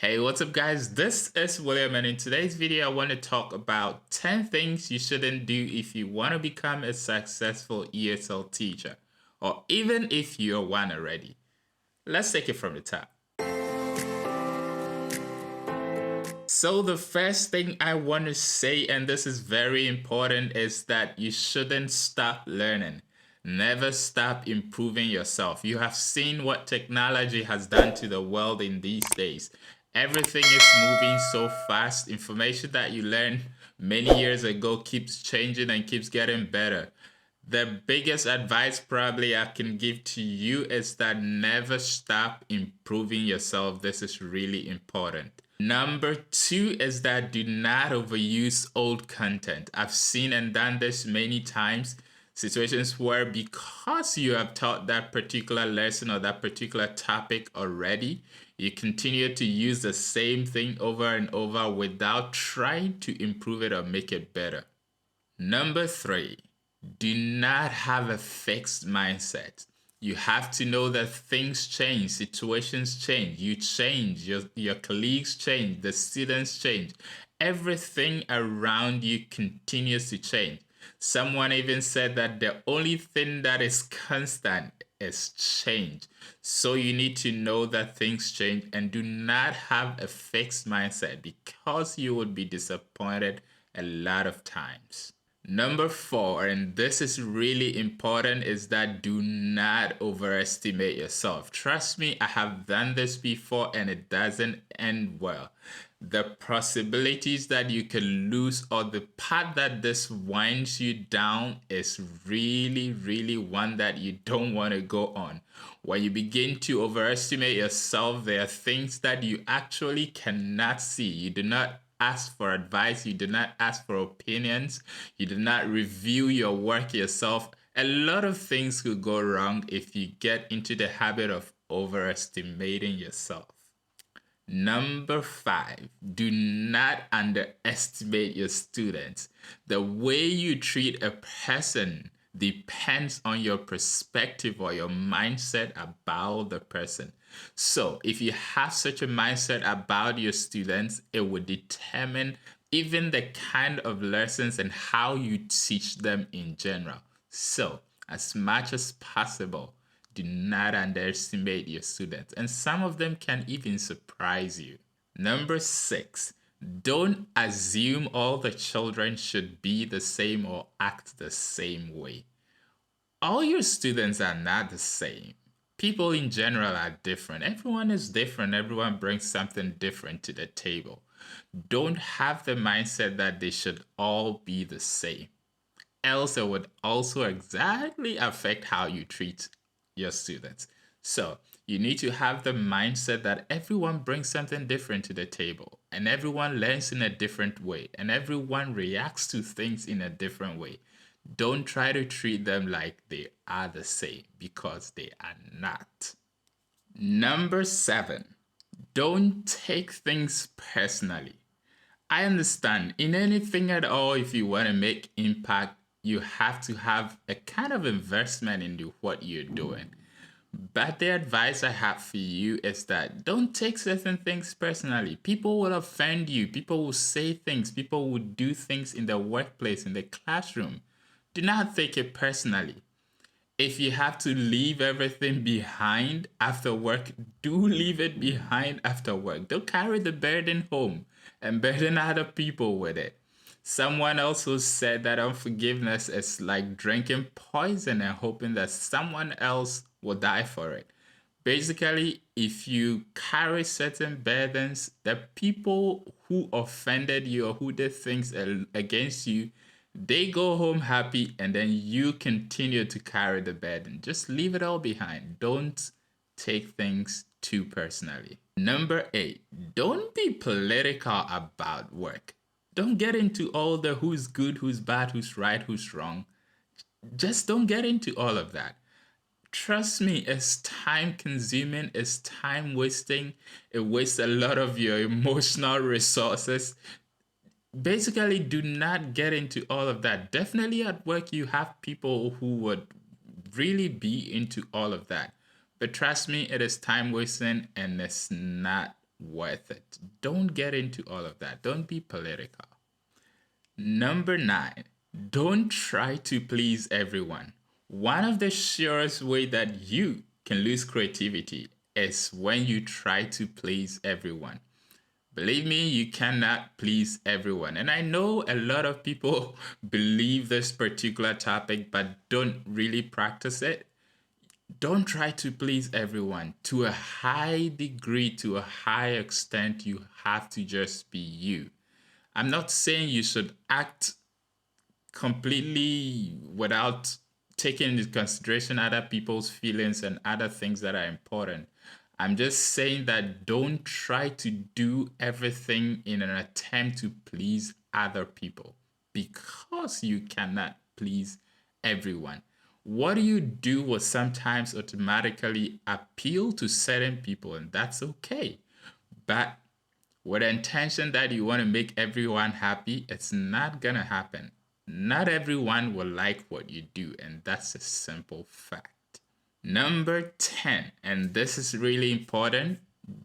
Hey, what's up guys? This is William, and in today's video I want to talk about 10 things you shouldn't do if you want to become a successful ESL teacher, or even if you're one already. Let's take it from the top. So the first thing I want to say, and this is very important, is that you shouldn't stop learning. Never stop improving yourself. You have seen what technology has done to the world in these days. Everything is moving so fast. Information that you learned many years ago keeps changing and keeps getting better. The biggest advice probably I can give to you is that never stop improving yourself. This is really important. Number two is that do not overuse old content. I've seen and done this many times. Situations where because you have taught that particular lesson or that particular topic already, you continue to use the same thing over and over without trying to improve it or make it better. Number three, do not have a fixed mindset. You have to know that things change, situations change, you change, your colleagues change, the students change. Everything around you continues to change. Someone even said that the only thing that is constant is change. So you need to know that things change and do not have a fixed mindset because you would be disappointed a lot of times. Number four, and this is really important, is that do not overestimate yourself. Trust me, I have done this before and it doesn't end well. The possibilities that you can lose or the part that this winds you down is really one that you don't want to go on. When you begin to overestimate yourself, there are things that you actually cannot see. You do not ask for advice, you do not ask for opinions, you do not review your work yourself. A lot of things could go wrong if you get into the habit of overestimating yourself. Number five, do not underestimate your students. The way you treat a person depends on your perspective or your mindset about the person. So, if you have such a mindset about your students, it will determine even the kind of lessons and how you teach them in general. So, as much as possible, do not underestimate your students, and some of them can even surprise you. Number six, don't assume all the children should be the same or act the same way. All your students are not the same. People in general are different. Everyone is different. Everyone brings something different to the table. Don't have the mindset that they should all be the same. Else it would also exactly affect how you treat your students. So you need to have the mindset that everyone brings something different to the table and everyone learns in a different way and everyone reacts to things in a different way. Don't try to treat them like they are the same because they are not. Number seven, don't take things personally. I understand in anything at all, if you want to make impact, you have to have a kind of investment into what you're doing. But the advice I have for you is that don't take certain things personally. People will offend you, people will say things, people will do things in the workplace, in the classroom. Do not take it personally. If you have to leave everything behind after work, do leave it behind after work. Don't carry the burden home and burden other people with it. Someone also said that unforgiveness is like drinking poison and hoping that someone else will die for it. Basically, if you carry certain burdens, the people who offended you or who did things against you, they go home happy and then you continue to carry the burden. Just leave it all behind. Don't take things too personally. Number eight, don't be political about work. Don't get into all the who's good, who's bad, who's right, who's wrong. Just don't get into all of that. Trust me, it's time consuming, it's time wasting. It wastes a lot of your emotional resources. Basically, do not get into all of that. Definitely at work, you have people who would really be into all of that. But trust me, it is time wasting and it's not worth it. Don't get into all of that. Don't be political. Number 9, don't try to please everyone. One of the surest way that you can lose creativity is when you try to please everyone. Believe me, you cannot please everyone. And I know a lot of people believe this particular topic but don't really practice it. Don't try to please everyone. To a high degree, to a high extent, you have to just be you. I'm not saying you should act completely without taking into consideration other people's feelings and other things that are important. I'm just saying that don't try to do everything in an attempt to please other people because you cannot please everyone. What you do will sometimes automatically appeal to certain people, and that's okay. But with the intention that you want to make everyone happy, it's not gonna happen. Not everyone will like what you do, and that's a simple fact. Number 10, and this is really important,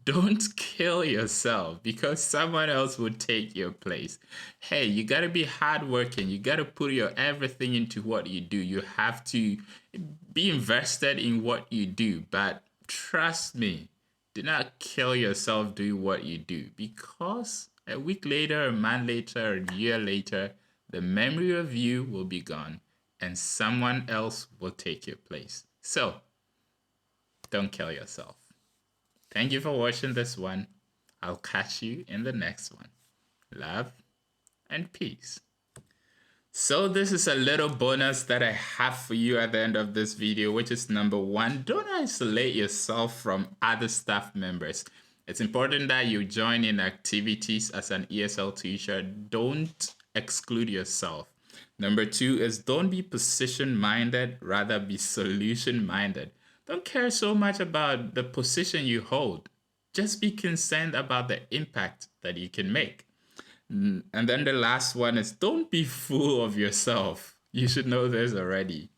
don't kill yourself because someone else will take your place. Hey, you gotta be hardworking. You gotta put your everything into what you do. You have to be invested in what you do. But trust me, do not kill yourself doing what you do because a week later, a month later, a year later, the memory of you will be gone and someone else will take your place. So, don't kill yourself. Thank you for watching this one. I'll catch you in the next one. Love and peace. So this is a little bonus that I have for you at the end of this video, which is number 1, don't isolate yourself from other staff members. It's important that you join in activities as an ESL teacher. Don't exclude yourself. Number 2 is don't be position-minded, rather be solution-minded. Don't care so much about the position you hold. Just be concerned about the impact that you can make. And then the last one is don't be full of yourself. You should know this already.